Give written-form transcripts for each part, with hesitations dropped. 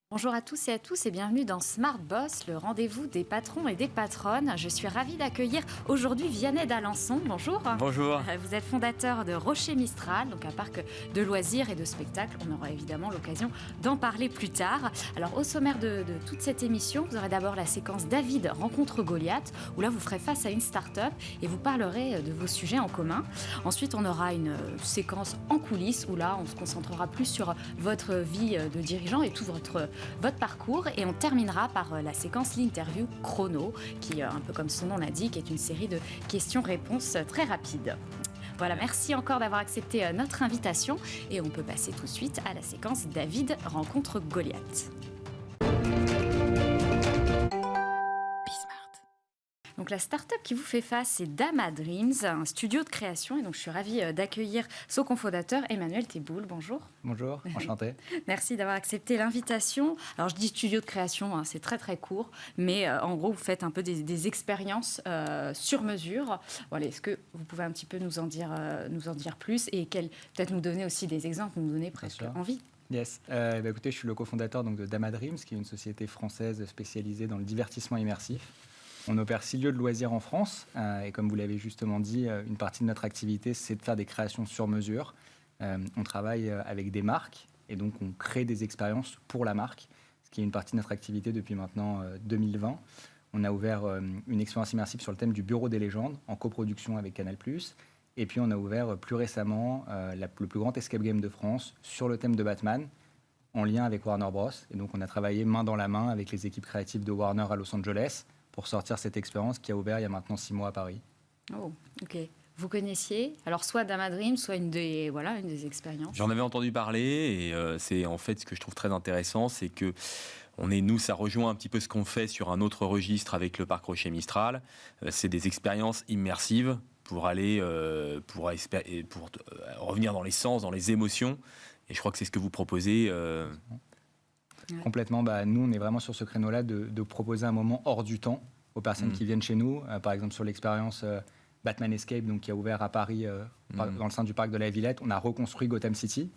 Bonjour à tous et bienvenue dans Smart Boss, le rendez-vous des patrons et des patronnes. Je suis ravie d'accueillir aujourd'hui Vianney d'Alençon. Bonjour. Bonjour. Vous êtes fondateur de Rocher Mistral, donc un parc de loisirs et de spectacles. On aura évidemment l'occasion d'en parler plus tard. Alors au sommaire de toute cette émission, vous aurez d'abord la séquence David rencontre Goliath, où là vous ferez face à une start-up et vous parlerez de vos sujets en commun. Ensuite, on aura une séquence en coulisses, où là on se concentrera plus sur votre vie de dirigeant et tout votre parcours, et on terminera par la séquence l'interview chrono, qui, un peu comme son nom l'indique, est une série de questions-réponses très rapides. Voilà, merci encore d'avoir accepté notre invitation, et on peut passer tout de suite à la séquence David rencontre Goliath. Donc la start-up qui vous fait face, c'est Dama Dreams, un studio de création. Et donc je suis ravie d'accueillir son cofondateur, Emmanuel Teboul. Bonjour. Bonjour, enchanté. Merci d'avoir accepté l'invitation. Alors je dis studio de création, c'est très très court, mais en gros vous faites un peu des expériences sur mesure. Voilà, est-ce que vous pouvez un petit peu nous en dire plus, et peut-être nous donner aussi des exemples, nous donner presque envie. Yes. Écoutez, je suis le cofondateur donc, de Dama Dreams, qui est une société française spécialisée dans le divertissement immersif. On opère 6 lieux de loisirs en France, et comme vous l'avez justement dit, une partie de notre activité, c'est de faire des créations sur mesure. On travaille avec des marques, et donc on crée des expériences pour la marque, ce qui est une partie de notre activité depuis maintenant 2020. On a ouvert une expérience immersive sur le thème du Bureau des légendes, en coproduction avec Canal+. Et puis on a ouvert plus récemment le plus grand escape game de France sur le thème de Batman, en lien avec Warner Bros. Et donc on a travaillé main dans la main avec les équipes créatives de Warner à Los Angeles, pour sortir cette expérience qui a ouvert il y a maintenant 6 mois à Paris. Oh, ok. Vous connaissiez alors soit Dama Dream, soit une des expériences. J'en avais entendu parler, et c'est en fait ce que je trouve très intéressant, c'est que ça rejoint un petit peu ce qu'on fait sur un autre registre avec le parc Rocher Mistral. C'est des expériences immersives pour aller pour revenir dans les sens, dans les émotions. Et je crois que c'est ce que vous proposez. Ouais. Complètement. Nous, on est vraiment sur ce créneau-là de proposer un moment hors du temps aux personnes qui viennent chez nous. Par exemple, sur l'expérience Batman Escape, donc, qui a ouvert à Paris, dans le sein du parc de la Villette, on a reconstruit Gotham City.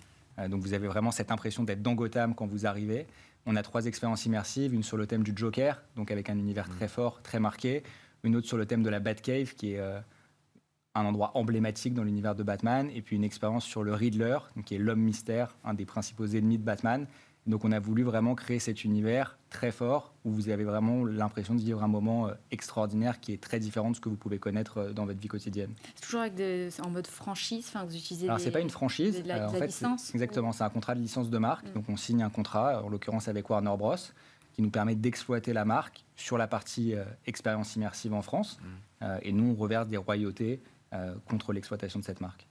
Donc, vous avez vraiment cette impression d'être dans Gotham quand vous arrivez. On a 3 expériences immersives, une sur le thème du Joker, donc avec un univers très fort, très marqué. Une autre sur le thème de la Batcave, qui est un endroit emblématique dans l'univers de Batman. Et puis une expérience sur le Riddler, donc, qui est l'homme mystère, un des principaux ennemis de Batman. Donc on a voulu vraiment créer cet univers très fort où vous avez vraiment l'impression de vivre un moment extraordinaire qui est très différent de ce que vous pouvez connaître dans votre vie quotidienne. C'est toujours en mode franchise, vous utilisez Alors c'est pas une franchise, de la licence. Exactement, c'est un contrat de licence de marque. Donc on signe un contrat, en l'occurrence avec Warner Bros, qui nous permet d'exploiter la marque sur la partie expérience immersive en France. Et nous on reverse des royautés contre l'exploitation de cette marque.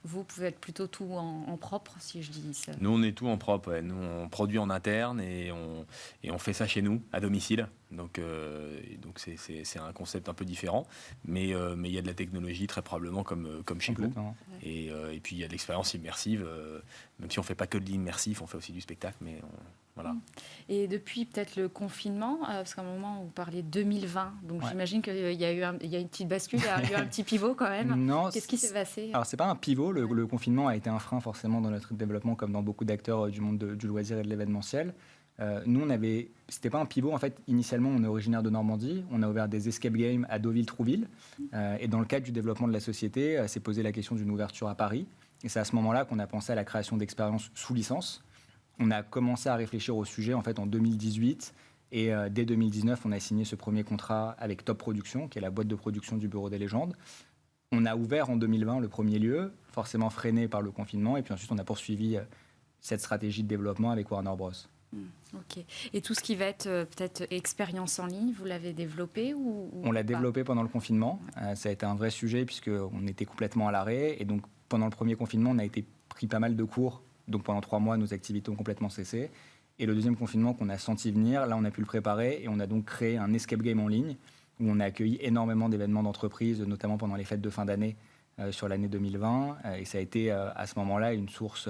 Vous pouvez être plutôt tout en propre, si je dis ça. Nous, on est tout en propre. Ouais. Nous, on produit en interne et on fait ça chez nous, à domicile. Donc c'est un concept un peu différent. Mais il y a de la technologie, très probablement, comme chez vous. Et puis, il y a de l'expérience immersive. Même si on ne fait pas que de l'immersif, on fait aussi du spectacle. Mais voilà. Et depuis peut-être le confinement, parce qu'à un moment, vous parliez de 2020. Donc j'imagine qu'il y a eu une petite bascule, il y a eu un petit pivot quand même. Non, qu'est-ce qui s'est passé? Alors, ce n'est pas un pivot. Le confinement a été un frein forcément dans notre développement, comme dans beaucoup d'acteurs du monde du loisir et de l'événementiel. Nous, c'était pas un pivot. En fait, initialement, on est originaire de Normandie. On a ouvert des escape games à Deauville-Trouville. Et dans le cadre du développement de la société, s'est posé la question d'une ouverture à Paris. Et c'est à ce moment-là qu'on a pensé à la création d'expériences sous licence. On a commencé à réfléchir au sujet en 2018. Et dès 2019, on a signé ce premier contrat avec Top Production, qui est la boîte de production du Bureau des légendes. On a ouvert en 2020 le premier lieu, forcément freiné par le confinement. Et puis ensuite, on a poursuivi cette stratégie de développement avec Warner Bros. Ok. Et tout ce qui va être peut-être expérience en ligne, vous l'avez développé ou On l'a développé pendant le confinement. Ça a été un vrai sujet puisqu'on était complètement à l'arrêt. Et donc, pendant le premier confinement, on a été pris pas mal de cours. Donc, pendant 3 mois, nos activités ont complètement cessé. Et le deuxième confinement qu'on a senti venir, là, on a pu le préparer. Et on a donc créé un escape game en ligne où on a accueilli énormément d'événements d'entreprise, notamment pendant les fêtes de fin d'année sur l'année 2020. Et ça a été à ce moment-là une source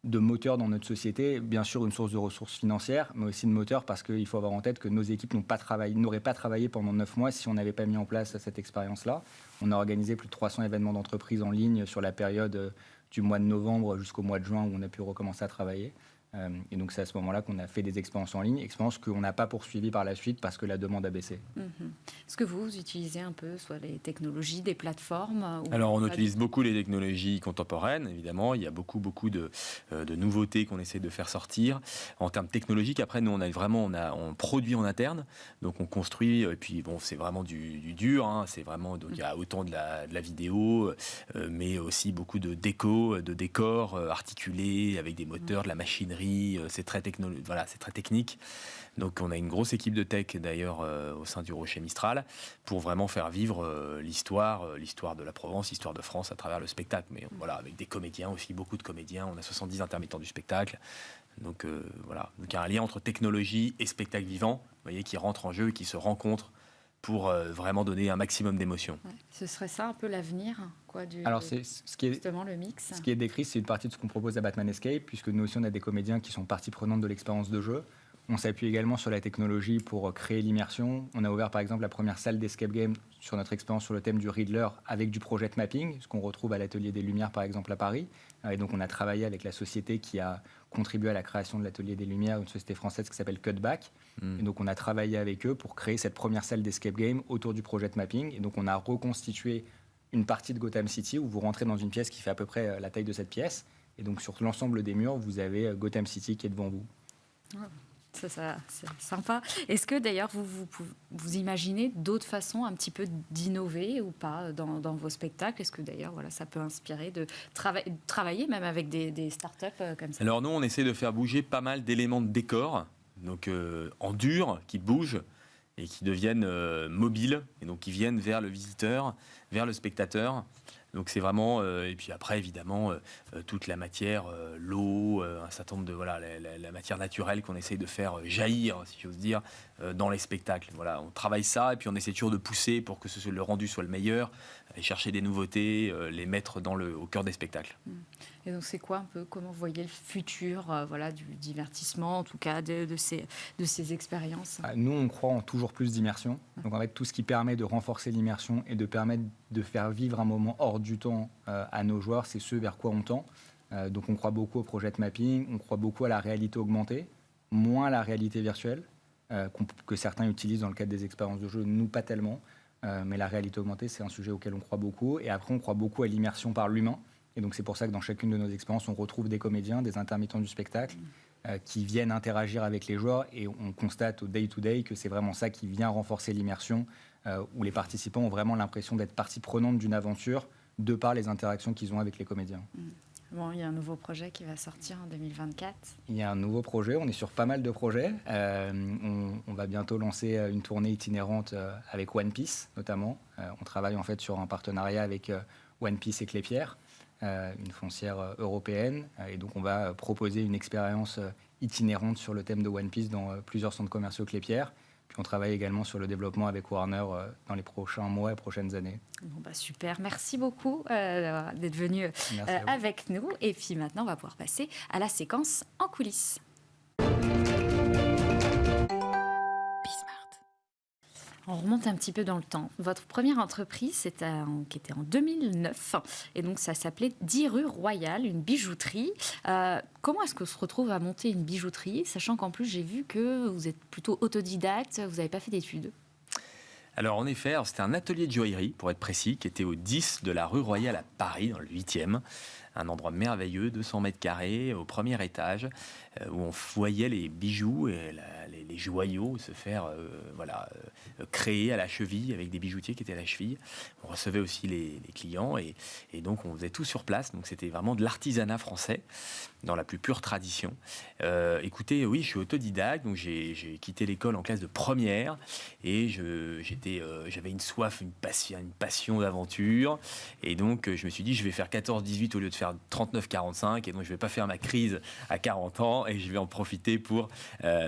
de moteur dans notre société. Bien sûr, une source de ressources financières, mais aussi de moteur parce qu'il faut avoir en tête que nos équipes n'auraient pas travaillé pendant 9 mois si on n'avait pas mis en place cette expérience-là. On a organisé plus de 300 événements d'entreprise en ligne sur la période du mois de novembre jusqu'au mois de juin où on a pu recommencer à travailler. Et donc, c'est à ce moment-là qu'on a fait des expériences en ligne, expériences qu'on n'a pas poursuivies par la suite parce que la demande a baissé. Est-ce que vous utilisez un peu soit les technologies, des plateformes Alors, on utilise beaucoup les technologies contemporaines, évidemment. Il y a beaucoup de nouveautés qu'on essaie de faire sortir. En termes technologiques, après, nous, on produit en interne. Donc, on construit. Et puis, bon, c'est vraiment du dur. Hein, c'est vraiment, donc, il y a autant de la vidéo, mais aussi beaucoup de décors articulés avec des moteurs, de la machinerie. C'est très c'est très technique. Donc on a une grosse équipe de tech d'ailleurs au sein du Rocher Mistral pour vraiment faire vivre l'histoire de la Provence, l'histoire de France à travers le spectacle. Mais voilà, avec des comédiens aussi, beaucoup de comédiens. On a 70 intermittents du spectacle. Donc voilà, donc il y a un lien entre technologie et spectacle vivant, vous voyez, qui rentre en jeu et qui se rencontrent pour vraiment donner un maximum d'émotion. Ouais, ce serait ça un peu l'avenir, quoi, Alors c'est justement le mix. Ce qui est décrit, c'est une partie de ce qu'on propose à Batman Escape, puisque nous aussi on a des comédiens qui sont partie prenante de l'expérience de jeu. On s'appuie également sur la technologie pour créer l'immersion. On a ouvert par exemple la première salle d'escape game sur notre expérience sur le thème du Riddler avec du project mapping, ce qu'on retrouve à l'Atelier des Lumières par exemple à Paris. Et donc on a travaillé avec la société qui a contribué à la création de l'Atelier des Lumières, une société française qui s'appelle Cutback. Et donc on a travaillé avec eux pour créer cette première salle d'escape game autour du project mapping. Et donc on a reconstitué une partie de Gotham City où vous rentrez dans une pièce qui fait à peu près la taille de cette pièce. Et donc sur l'ensemble des murs, vous avez Gotham City qui est devant vous. Ça, c'est sympa. Est-ce que d'ailleurs vous imaginez d'autres façons un petit peu d'innover ou pas dans vos spectacles? Est-ce que d'ailleurs voilà, ça peut inspirer de travailler même avec des startups comme ça? Alors nous, on essaie de faire bouger pas mal d'éléments de décor, donc en dur, qui bougent et qui deviennent mobiles, et donc qui viennent vers le visiteur, vers le spectateur. Donc c'est vraiment, et puis après évidemment, toute la matière, l'eau, un certain nombre de, voilà, la matière naturelle qu'on essaye de faire jaillir, si j'ose dire, dans les spectacles. Voilà, on travaille ça, et puis on essaie toujours de pousser pour que le rendu soit le meilleur, aller chercher des nouveautés, les mettre au cœur des spectacles. Et donc c'est quoi un peu, comment vous voyez le futur voilà, du divertissement, en tout cas de ces expériences? Nous, on croit en toujours plus d'immersion. Donc en fait, tout ce qui permet de renforcer l'immersion et de permettre de faire vivre un moment hors du temps à nos joueurs, c'est ce vers quoi on tend. Donc on croit beaucoup au project mapping, on croit beaucoup à la réalité augmentée, moins à la réalité virtuelle, que certains utilisent dans le cadre des expériences de jeu, nous pas tellement. Mais la réalité augmentée, c'est un sujet auquel on croit beaucoup. Et après, on croit beaucoup à l'immersion par l'humain. Et donc c'est pour ça que dans chacune de nos expériences, on retrouve des comédiens, des intermittents du spectacle qui viennent interagir avec les joueurs. Et on constate au day-to-day que c'est vraiment ça qui vient renforcer l'immersion, où les participants ont vraiment l'impression d'être partie prenante d'une aventure de par les interactions qu'ils ont avec les comédiens. Bon, il y a un nouveau projet qui va sortir en 2024. Il y a un nouveau projet, on est sur pas mal de projets. On va bientôt lancer une tournée itinérante avec One Piece notamment. On travaille en fait sur un partenariat avec One Piece et Clépierre, une foncière européenne. Et donc on va proposer une expérience itinérante sur le thème de One Piece dans plusieurs centres commerciaux Clépierre. Puis on travaille également sur le développement avec Warner dans les prochains mois et prochaines années. Bon, bah super, merci beaucoup d'être venu avec nous. Et puis maintenant, on va pouvoir passer à la séquence en coulisses. On remonte un petit peu dans le temps. Votre première entreprise, qui était en 2009, et donc ça s'appelait 10 rue Royale, une bijouterie. Comment est-ce qu'on se retrouve à monter une bijouterie, sachant qu'en plus j'ai vu que vous êtes plutôt autodidacte, vous n'avez pas fait d'études? Alors en effet, c'était un atelier de joaillerie, pour être précis, qui était au 10 de la rue Royale à Paris, dans le 8e. Un endroit merveilleux, 200 mètres carrés, au premier étage, où on voyait les bijoux et les joyaux se faire créer à la cheville, avec des bijoutiers qui étaient à la cheville. On recevait aussi les clients, et donc on faisait tout sur place. Donc c'était vraiment de l'artisanat français, dans la plus pure tradition. Écoutez, oui, je suis autodidacte, donc j'ai quitté l'école en classe de première, et j'avais une soif, une passion d'aventure, et donc je me suis dit, je vais faire 14-18 au lieu de faire faire 39-45 et donc je ne vais pas faire ma crise à 40 ans et je vais en profiter pour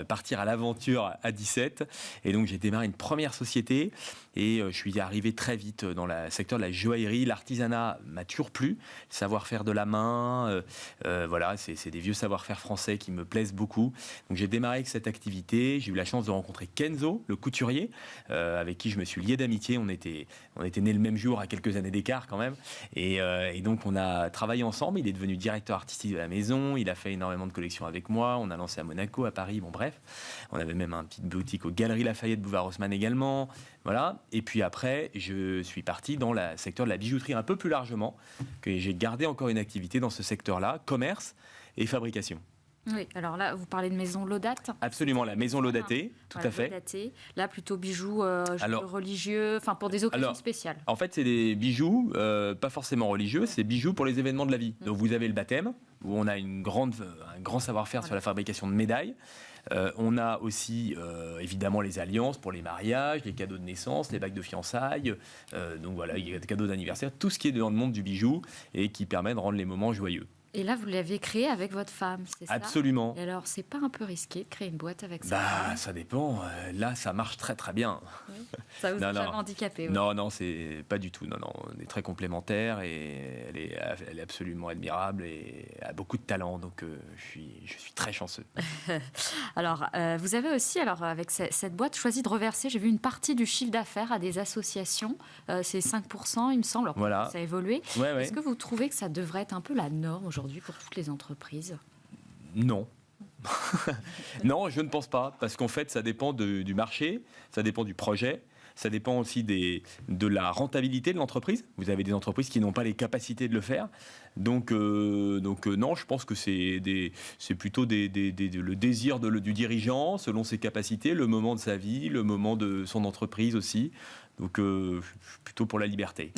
partir à l'aventure à 17. Et donc j'ai démarré une première société et je suis arrivé très vite dans le secteur de la joaillerie. L'artisanat m'a toujours plu, savoir-faire de la main, voilà, c'est des vieux savoir-faire français qui me plaisent beaucoup. Donc j'ai démarré avec cette activité, j'ai eu la chance de rencontrer Kenzo, le couturier, avec qui je me suis lié d'amitié. On était nés le même jour à quelques années d'écart quand même. Et donc on a travaillé ensemble, il est devenu directeur artistique de la maison, il a fait énormément de collections avec moi, on a lancé à Monaco, à Paris, bon bref. On avait même une petite boutique aux Galeries Lafayette, Boulevard Haussmann également. Voilà. Et puis après, je suis parti dans le secteur de la bijouterie un peu plus largement, que j'ai gardé encore une activité dans ce secteur-là, commerce et fabrication. Oui, alors là, vous parlez de maison Laudate. Absolument, la maison Laudaté, tout à fait. Laudaté. Là, plutôt bijoux religieux, enfin pour des occasions spéciales. En fait, c'est des bijoux, pas forcément religieux, c'est bijoux pour les événements de la vie. Donc vous avez le baptême, où on a un grand savoir-faire sur la fabrication de médailles. On a aussi évidemment les alliances pour les mariages, les cadeaux de naissance, les bagues de fiançailles, donc voilà, il y a des cadeaux d'anniversaire, tout ce qui est dans le monde du bijou et qui permet de rendre les moments joyeux. Et là, vous l'avez créé avec votre femme, c'est ça ? Absolument. Et alors, c'est pas un peu risqué de créer une boîte avec ça ? Ça dépend. Là, ça marche très très bien. Oui. Ça vous a jamais handicapé ? Non, c'est pas du tout. Non, on est très complémentaires et elle est absolument admirable et a beaucoup de talent. Donc, je suis très chanceux. Alors, vous avez aussi, avec cette boîte, choisi de reverser, j'ai vu une partie du chiffre d'affaires à des associations. C'est 5%, il me semble. Alors, voilà. Ça a évolué. Ouais. Est-ce que vous trouvez que ça devrait être un peu la norme aujourd'hui pour toutes les entreprises ? Non. Non, je ne pense pas, parce qu'en fait, ça dépend du marché, ça dépend du projet, ça dépend aussi de la rentabilité de l'entreprise. Vous avez des entreprises qui n'ont pas les capacités de le faire. Donc non, je pense que c'est plutôt le désir du dirigeant, selon ses capacités, le moment de sa vie, le moment de son entreprise aussi. Donc, je suis plutôt pour la liberté.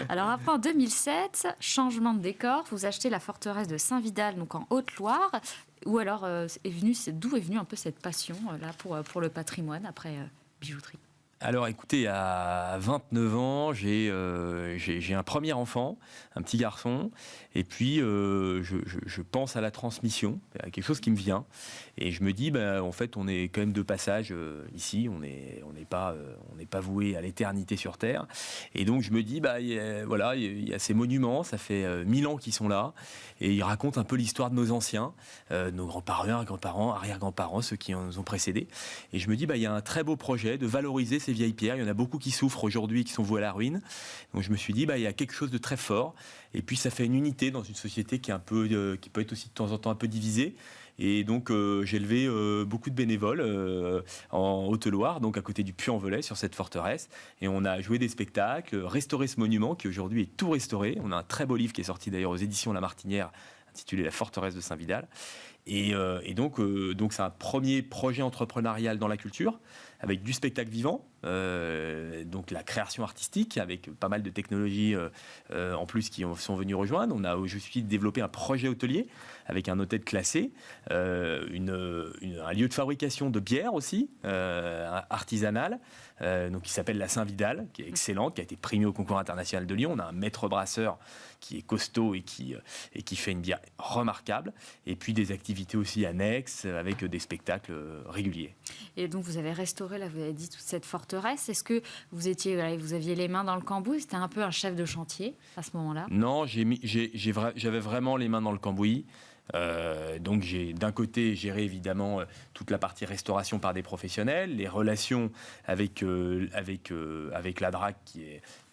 Alors après, en 2007, changement de décor, vous achetez la forteresse de Saint-Vidal, donc en Haute-Loire. Ou alors, d'où est venue un peu cette passion là pour le patrimoine après bijouterie ? Alors écoutez, à 29 ans, j'ai un premier enfant, un petit garçon, et puis je pense à la transmission, à quelque chose qui me vient, et je me dis, en fait, on est quand même de passage ici, on n'est pas voué à l'éternité sur Terre, et donc je me dis, il y a ces monuments, ça fait 1000 ans qu'ils sont là, et ils racontent un peu l'histoire de nos anciens, nos grands-parents, arrière-grands-parents, ceux qui nous ont précédés, et je me dis, il y a un très beau projet de valoriser ces vieilles pierres. Il y en a beaucoup qui souffrent aujourd'hui et qui sont voués à la ruine. Donc je me suis dit, il y a quelque chose de très fort. Et puis ça fait une unité dans une société qui peut être aussi de temps en temps un peu divisée. Et donc j'ai levé beaucoup de bénévoles en Haute-Loire, donc à côté du Puy-en-Velay, sur cette forteresse. Et on a joué des spectacles, restauré ce monument qui aujourd'hui est tout restauré. On a un très beau livre qui est sorti d'ailleurs aux éditions La Martinière, intitulé La forteresse de Saint-Vidal. Et donc c'est un premier projet entrepreneurial dans la culture, avec du spectacle vivant, donc la création artistique, avec pas mal de technologies en plus qui sont venues rejoindre. On a aussi développé un projet hôtelier, avec un hôtel classé, un lieu de fabrication de bière aussi, artisanale, qui s'appelle la Saint-Vidal, qui est excellente, qui a été primée au concours international de Lyon. On a un maître brasseur qui est costaud et qui fait une bière remarquable, et puis des activités aussi annexes avec des spectacles réguliers. Et donc vous avez restauré, là vous avez dit, toute cette forteresse. Est-ce que vous aviez les mains dans le cambouis ? C'était un peu un chef de chantier à ce moment-là ? Non, j'avais vraiment les mains dans le cambouis. Donc j'ai d'un côté géré évidemment toute la partie restauration par des professionnels, les relations avec la DRAC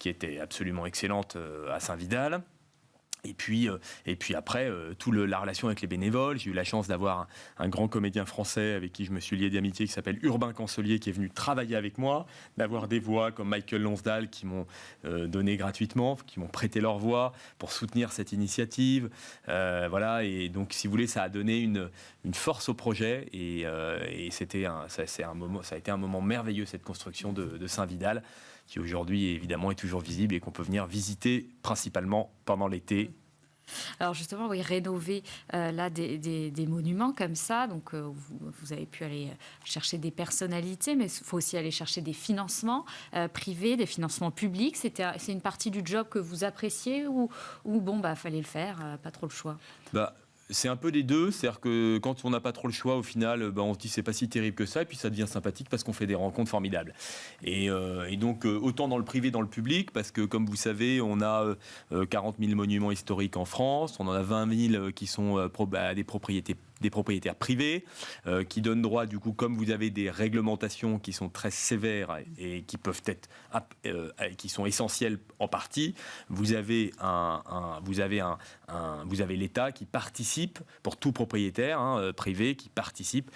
qui était absolument excellente à Saint-Vidal. Et puis après, la relation avec les bénévoles. J'ai eu la chance d'avoir un grand comédien français avec qui je me suis lié d'amitié qui s'appelle Urbain Cancelier, qui est venu travailler avec moi, d'avoir des voix comme Michael Lonsdal qui m'ont donné gratuitement, qui m'ont prêté leur voix pour soutenir cette initiative. Voilà, et donc si vous voulez, ça a donné une force au projet et ça a été un moment merveilleux, cette construction de Saint-Vidal, qui aujourd'hui évidemment est toujours visible et qu'on peut venir visiter principalement pendant l'été Alors justement, oui, rénover là des monuments comme ça, donc vous avez pu aller chercher des personnalités, mais il faut aussi aller chercher des financements privés, des financements publics. C'est une partie du job que vous appréciez ou bon, fallait le faire, pas trop le choix? C'est un peu des deux, c'est-à-dire que quand on n'a pas trop le choix, au final, on se dit c'est pas si terrible que ça, et puis ça devient sympathique parce qu'on fait des rencontres formidables. Et donc, autant dans le privé, dans le public, parce que comme vous savez, on a 40 000 monuments historiques en France, on en a 20 000 qui sont des propriétaires privés, qui donnent droit, du coup, comme vous avez des réglementations qui sont très sévères et qui peuvent être, qui sont essentielles en partie, vous avez l'État qui participe, pour tout propriétaire privé, qui participe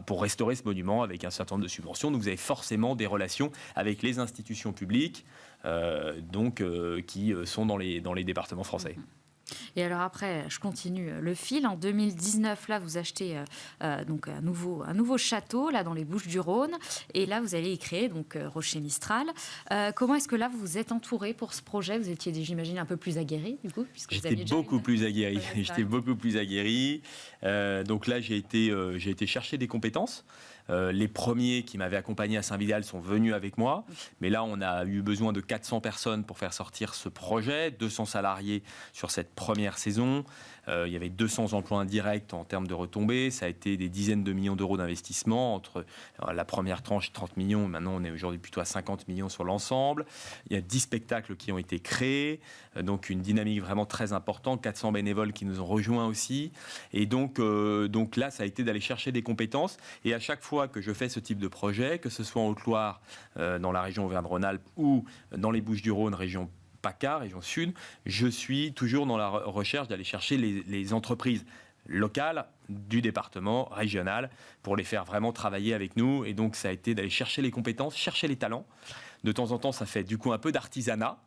pour restaurer ce monument avec un certain nombre de subventions. Donc vous avez forcément des relations avec les institutions publiques qui sont dans les départements français. Et alors après, je continue le fil. En 2019, là, vous achetez donc un nouveau château là dans les Bouches-du-Rhône, et là, vous allez y créer donc Rocher Mistral. Comment est-ce que là, vous vous êtes entouré pour ce projet? Vous étiez, j'imagine, un peu plus aguerri du coup, puisque vous aviez J'étais beaucoup plus aguerri. J'étais beaucoup plus aguerri. Donc là, j'ai été chercher des compétences. Les premiers qui m'avaient accompagné à Saint-Vidal sont venus avec moi, mais là on a eu besoin de 400 personnes pour faire sortir ce projet, 200 salariés sur cette première saison. Il y avait 200 emplois indirects en termes de retombées, ça a été des dizaines de millions d'euros d'investissement entre la première tranche 30 millions, maintenant on est aujourd'hui plutôt à 50 millions sur l'ensemble. Il y a 10 spectacles qui ont été créés, donc une dynamique vraiment très importante, 400 bénévoles qui nous ont rejoints aussi, et donc là ça a été d'aller chercher des compétences, et à chaque fois que je fais ce type de projet, que ce soit en Haute-Loire, dans la région Auvergne-Rhône-Alpes, ou dans les Bouches-du-Rhône, région PACA, région Sud, je suis toujours dans la recherche d'aller chercher les entreprises locales du département, régional, pour les faire vraiment travailler avec nous. Et donc ça a été d'aller chercher les compétences, chercher les talents. De temps en temps, ça fait du coup un peu d'artisanat,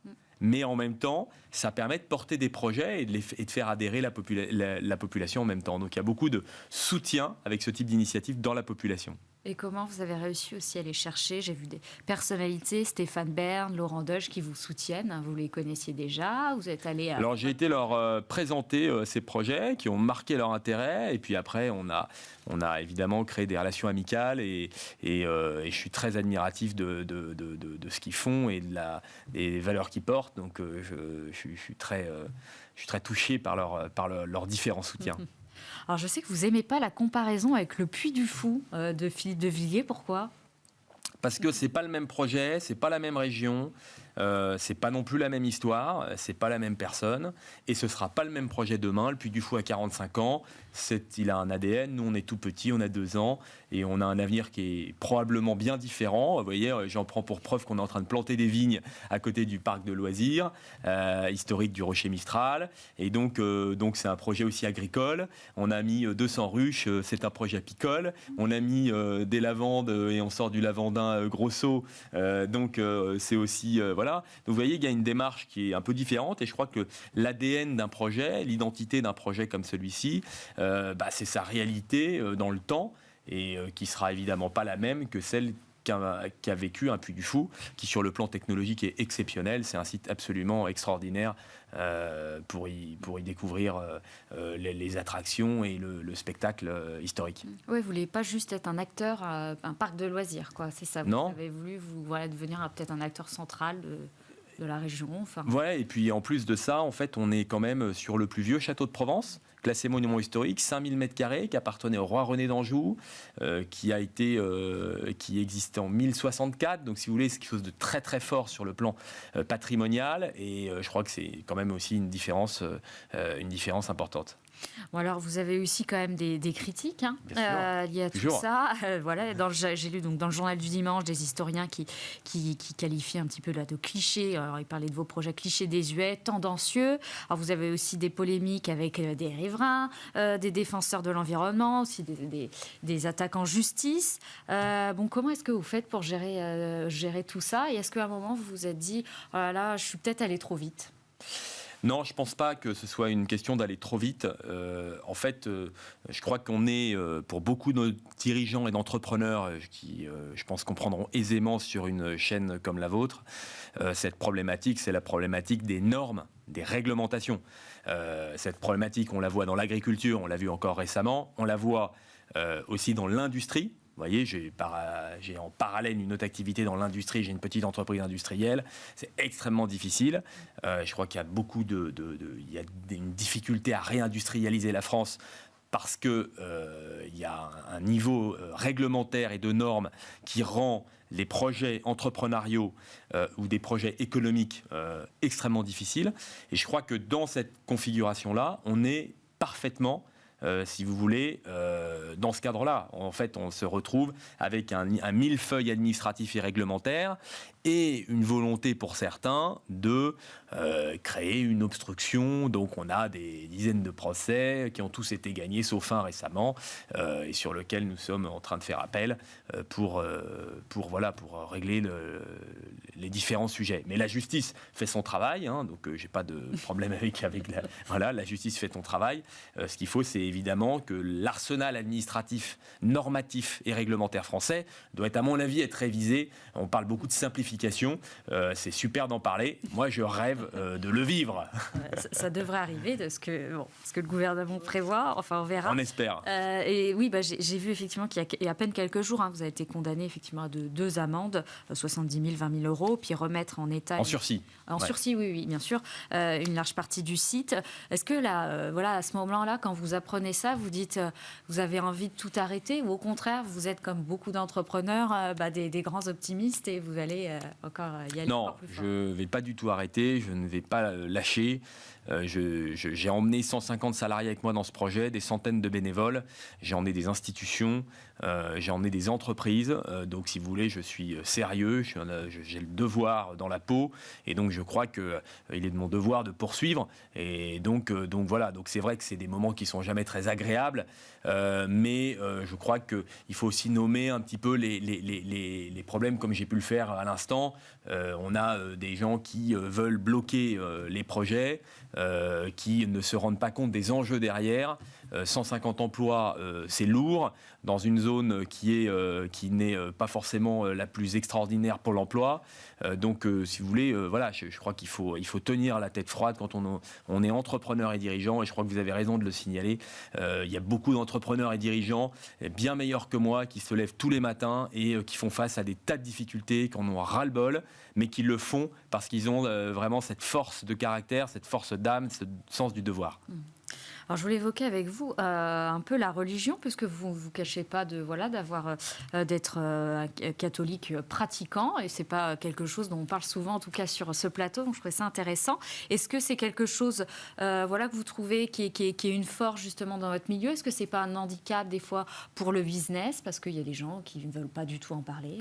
mais en même temps, ça permet de porter des projets et de faire adhérer la population en même temps. Donc il y a beaucoup de soutien avec ce type d'initiative dans la population. Et comment vous avez réussi aussi à les chercher? J'ai vu des personnalités, Stéphane Bern, Laurent Doge, qui vous soutiennent. Vous les connaissiez déjà? Vous êtes allé à... Alors j'ai été leur présenter ces projets qui ont marqué leur intérêt, et puis après on a évidemment créé des relations amicales, et je suis très admiratif de ce qu'ils font et des valeurs qu'ils portent. Donc je suis très touché par leurs différents soutiens. Alors je sais que vous n'aimez pas la comparaison avec le Puy du Fou de Philippe de Villiers. Pourquoi? Parce que c'est pas le même projet, c'est pas la même région, c'est pas non plus la même histoire, c'est pas la même personne, et ce sera pas le même projet demain. Le Puy du Fou a 45 ans, il a un ADN, nous on est tout petit, on a 2 ans, et on a un avenir qui est probablement bien différent. Vous voyez, j'en prends pour preuve qu'on est en train de planter des vignes à côté du parc de loisirs historique du Rocher Mistral, et donc c'est un projet aussi agricole. On a mis 200 ruches, c'est un projet apicole. On a mis des lavandes et on sort du lavandin grosso, donc c'est aussi voilà. Donc vous voyez, il y a une démarche qui est un peu différente, et je crois que l'ADN d'un projet, l'identité d'un projet comme celui-ci, c'est sa réalité dans le temps, et qui sera évidemment pas la même que celle qu'a vécu un Puy du Fou, qui sur le plan technologique est exceptionnel. C'est un site absolument extraordinaire pour y découvrir les attractions et le spectacle historique. Oui, vous ne voulez pas juste être un acteur à un parc de loisirs, quoi. C'est ça. Non. Vous avez voulu devenir peut-être un acteur central de la région. Enfin. Ouais, et puis en plus de ça, en fait, on est quand même sur le plus vieux château de Provence, classé monument historique, 5000 m², qui appartenait au roi René d'Anjou, qui existait en 1064. Donc, si vous voulez, c'est quelque chose de très très fort sur le plan patrimonial, et je crois que c'est quand même aussi une différence importante. Bon, alors, vous avez aussi quand même des critiques liées à tout Toujours. ça. Voilà, j'ai lu donc dans le journal du dimanche des historiens qui qualifient un petit peu là de clichés. Alors, ils parlaient de vos projets clichés désuets, tendancieux. Alors, vous avez aussi des polémiques avec des riverains, des défenseurs de l'environnement, aussi des attaques en justice. Comment est-ce que vous faites pour gérer tout ça? Et est-ce qu'à un moment, vous vous êtes dit, oh là là, je suis peut-être allé trop vite? Non, je ne pense pas que ce soit une question d'aller trop vite. En fait, je crois qu'on est, pour beaucoup de nos dirigeants et d'entrepreneurs qui, je pense, comprendront aisément sur une chaîne comme la vôtre, cette problématique, c'est la problématique des normes des réglementations. Cette problématique, on la voit dans l'agriculture, on l'a vu encore récemment, on la voit aussi dans l'industrie. Vous voyez, j'ai en parallèle une autre activité dans l'industrie, j'ai une petite entreprise industrielle. C'est extrêmement difficile. Je crois qu'il y a il y a une difficulté à réindustrialiser la France parce qu'il y a un niveau réglementaire et de normes qui rend les projets entrepreneuriaux ou des projets économiques extrêmement difficiles. Et je crois que dans cette configuration-là, on est parfaitement... si vous voulez, dans ce cadre-là. En fait, on se retrouve avec un millefeuille administratif et réglementaire et une volonté pour certains de créer une obstruction. Donc, on a des dizaines de procès qui ont tous été gagnés, sauf un récemment, et sur lequel nous sommes en train de faire appel pour régler les différents sujets. Mais la justice fait son travail, hein, donc j'ai pas de problème avec la justice fait son travail. Ce qu'il faut, c'est évidemment que l'arsenal administratif, normatif et réglementaire français doit, à mon avis, être révisé. On parle beaucoup de simplification. C'est super d'en parler. Moi, je rêve de le vivre. Ça devrait arriver de ce que le gouvernement prévoit. Enfin, on verra. On espère. Et oui, j'ai vu effectivement qu'il y a à peine quelques jours, vous avez été condamné effectivement à deux amendes, 70 000, 20 000 euros, puis remettre en état... En sursis. En sursis, oui, bien sûr, une large partie du site. Est-ce que là, à ce moment-là, quand vous apprenez ça, vous dites, vous avez envie de tout arrêter, ou au contraire, vous êtes comme beaucoup d'entrepreneurs, des grands optimistes et vous allez encore y aller? Non, je ne vais pas du tout arrêter, je ne vais pas lâcher. J'ai emmené 150 salariés avec moi dans ce projet, des centaines de bénévoles, j'ai emmené des institutions, j'ai emmené des entreprises. Donc, si vous voulez, je suis sérieux, j'ai le devoir dans la peau, et donc je crois qu'il est de mon devoir de poursuivre. Et donc voilà. Donc c'est vrai que c'est des moments qui sont jamais très agréables, mais je crois qu'il faut aussi nommer un petit peu les problèmes, comme j'ai pu le faire à l'instant. On a des gens qui veulent bloquer les projets, qui ne se rendent pas compte des enjeux derrière. 150 emplois, c'est lourd, dans une zone qui n'est pas forcément la plus extraordinaire pour l'emploi. Donc, si vous voulez, voilà, je crois qu'il faut tenir la tête froide quand on est entrepreneur et dirigeant, et je crois que vous avez raison de le signaler. Il y a beaucoup d'entrepreneurs et dirigeants bien meilleurs que moi qui se lèvent tous les matins et qui font face à des tas de difficultés, qui en ont ras-le-bol, mais qui le font parce qu'ils ont vraiment cette force de caractère, cette force d'âme, ce sens du devoir. Alors, je voulais évoquer avec vous un peu la religion, puisque vous ne vous cachez pas d'être catholique pratiquant, et ce n'est pas quelque chose dont on parle souvent, en tout cas sur ce plateau, donc je trouvais ça intéressant. Est-ce que c'est quelque chose que vous trouvez qui est une force justement dans votre milieu? Est-ce que ce n'est pas un handicap des fois pour le business, parce qu'il y a des gens qui ne veulent pas du tout en parler?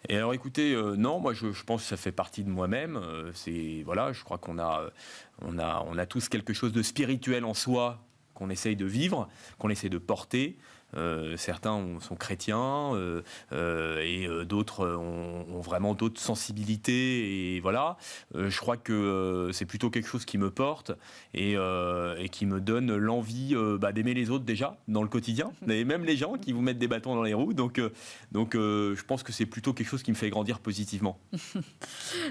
Et alors écoutez, non, moi je pense que ça fait partie de moi-même. Je crois qu'on a tous quelque chose de spirituel en soi qu'on essaye de vivre, qu'on essaye de porter. Certains sont chrétiens et d'autres ont vraiment d'autres sensibilités, et voilà. Je crois que c'est plutôt quelque chose qui me porte et qui me donne l'envie d'aimer les autres déjà dans le quotidien, et même les gens qui vous mettent des bâtons dans les roues. Donc je pense que c'est plutôt quelque chose qui me fait grandir positivement.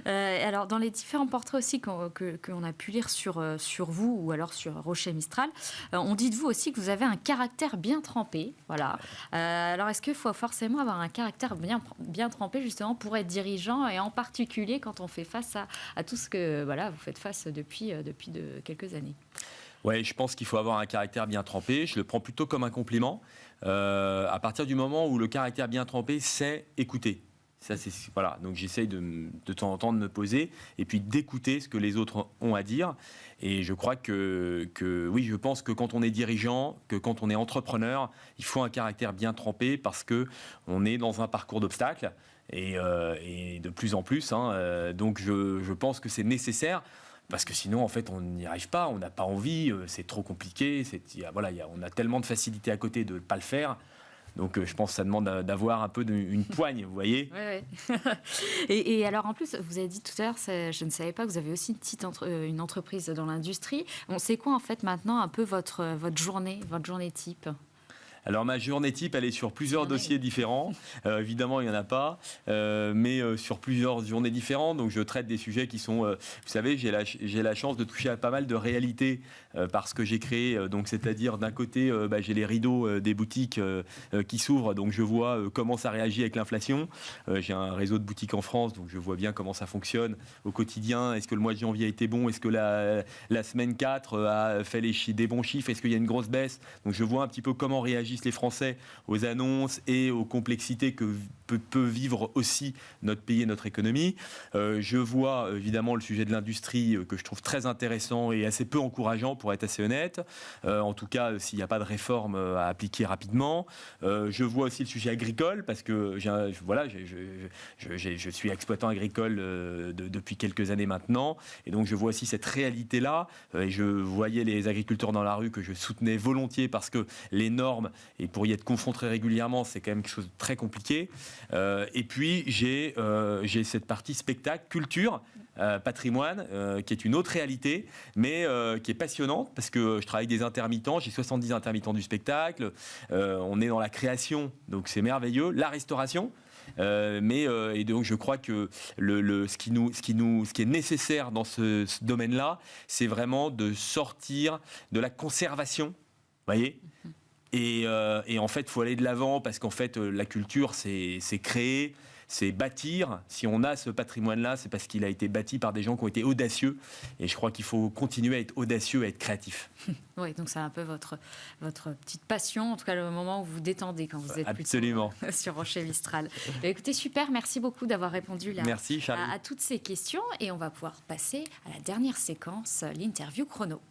Alors, dans les différents portraits aussi qu'on a pu lire sur vous ou alors sur Rocher Mistral, on dit de vous aussi que vous avez un caractère bien trempé. Voilà. Alors, est-ce qu'il faut forcément avoir un caractère bien trempé justement pour être dirigeant, et en particulier quand on fait face à tout ce que vous faites face depuis quelques années? Ouais, je pense qu'il faut avoir un caractère bien trempé. Je le prends plutôt comme un compliment. À partir du moment où le caractère bien trempé, c'est écouter. Ça, voilà. Donc j'essaye de temps en temps de me poser et puis d'écouter ce que les autres ont à dire. Et je crois que oui, je pense que quand on est dirigeant, que quand on est entrepreneur, il faut un caractère bien trempé, parce qu'on est dans un parcours d'obstacles et de plus en plus. Donc je pense que c'est nécessaire. Parce que sinon, en fait, on n'y arrive pas, on n'a pas envie, c'est trop compliqué. On a tellement de facilité à côté de ne pas le faire. Donc, je pense que ça demande d'avoir un peu une poigne, vous voyez. Oui. Et alors, en plus, vous avez dit tout à l'heure, je ne savais pas que vous avez aussi une entreprise dans l'industrie. C'est quoi, en fait, maintenant, un peu votre journée type? Alors ma journée type, elle est sur plusieurs dossiers différents. Évidemment, il n'y en a pas, mais sur plusieurs journées différentes. Donc je traite des sujets qui sont, vous savez, j'ai la chance de toucher à pas mal de réalités parce que j'ai créé. Donc c'est-à-dire d'un côté, j'ai les rideaux des boutiques qui s'ouvrent. Donc je vois comment ça réagit avec l'inflation. J'ai un réseau de boutiques en France, donc je vois bien comment ça fonctionne au quotidien. Est-ce que le mois de janvier a été bon? Est-ce que la semaine 4 a fait des bons chiffres? Est-ce qu'il y a une grosse baisse? Donc je vois un petit peu comment réagissent les Français aux annonces et aux complexités que peut vivre aussi notre pays et notre économie. Je vois évidemment le sujet de l'industrie que je trouve très intéressant et assez peu encourageant pour être assez honnête. En tout cas, s'il n'y a pas de réforme à appliquer rapidement. Je vois aussi le sujet agricole parce que je suis exploitant agricole depuis quelques années maintenant et donc je vois aussi cette réalité-là. Et je voyais les agriculteurs dans la rue que je soutenais volontiers parce que les normes, et pour y être confronté régulièrement, c'est quand même quelque chose de très compliqué. Et puis j'ai cette partie spectacle, culture, patrimoine, qui est une autre réalité, mais qui est passionnante parce que je travaille avec des intermittents, j'ai 70 intermittents du spectacle, on est dans la création, donc c'est merveilleux, la restauration. Et donc je crois que ce qui est nécessaire dans ce domaine-là, c'est vraiment de sortir de la conservation, vous voyez. Et en fait, il faut aller de l'avant parce qu'en fait, la culture, c'est créer, c'est bâtir. Si on a ce patrimoine-là, c'est parce qu'il a été bâti par des gens qui ont été audacieux. Et je crois qu'il faut continuer à être audacieux, à être créatif. Oui, donc c'est un peu votre petite passion, en tout cas le moment où vous vous détendez quand vous êtes Absolument. Sur Rocher Mistral. Écoutez, super, merci beaucoup d'avoir répondu Merci, Charlie. à toutes ces questions. Et on va pouvoir passer à la dernière séquence, l'interview chrono.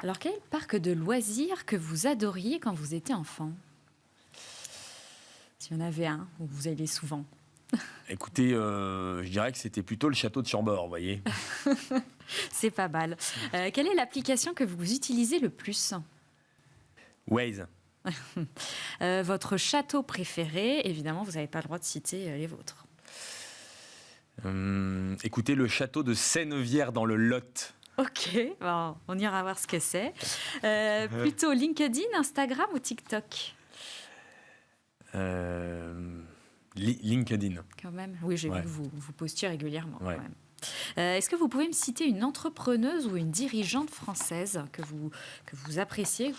Alors, quel parc de loisirs que vous adoriez quand vous étiez enfant? S'il y en avait un où vous alliez souvent. Écoutez, je dirais que c'était plutôt le château de Chambord, vous voyez. C'est pas mal. Quelle est l'application que vous utilisez le plus? Waze. Votre château préféré? Évidemment, vous n'avez pas le droit de citer les vôtres. Écoutez, le château de Sennevière dans le Lot. Ok, bon, on ira voir ce que c'est. Plutôt LinkedIn, Instagram ou TikTok? LinkedIn. Quand même. Oui, j'ai vu que vous postiez régulièrement. Ouais. Quand même. Est-ce que vous pouvez me citer une entrepreneuse ou une dirigeante française que vous appréciez,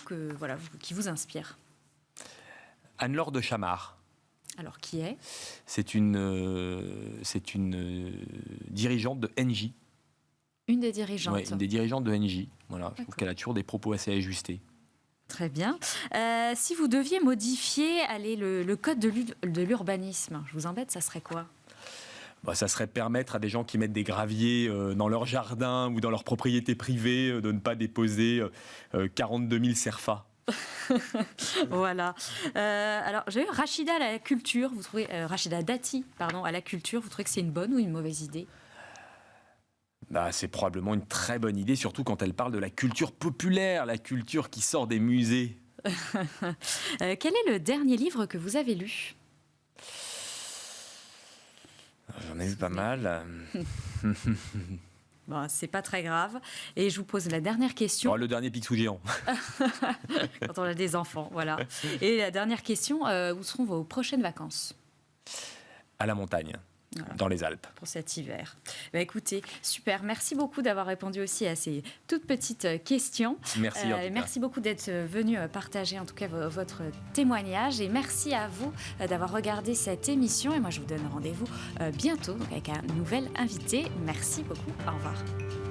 qui vous inspire? Anne-Laure de Chamard. Alors, qui est? C'est une dirigeante de Engie. Une des dirigeantes. Oui, une des dirigeantes de Engie. Voilà, je trouve qu'elle a toujours des propos assez ajustés. Très bien. Si vous deviez modifier le code de l'urbanisme, je vous embête, ça serait quoi? Ça serait permettre à des gens qui mettent des graviers dans leur jardin ou dans leur propriété privée de ne pas déposer 42 000 CERFA. Voilà. Alors, j'ai eu Rachida à la culture. Rachida Dati, pardon, à la culture. Vous trouvez que c'est une bonne ou une mauvaise idée? C'est probablement une très bonne idée, surtout quand elle parle de la culture populaire, la culture qui sort des musées. Quel est le dernier livre que vous avez lu? J'en ai eu pas mal. Bon, c'est pas très grave. Et je vous pose la dernière question. Le dernier Picsou géant. Quand on a des enfants, voilà. Et la dernière question, où seront vos prochaines vacances? À la montagne. Voilà. Dans les Alpes. Pour cet hiver. Écoutez, super. Merci beaucoup d'avoir répondu aussi à ces toutes petites questions. Merci. Merci beaucoup d'être venu partager en tout cas votre témoignage. Et merci à vous d'avoir regardé cette émission. Et moi, je vous donne rendez-vous bientôt avec un nouvel invité. Merci beaucoup. Au revoir.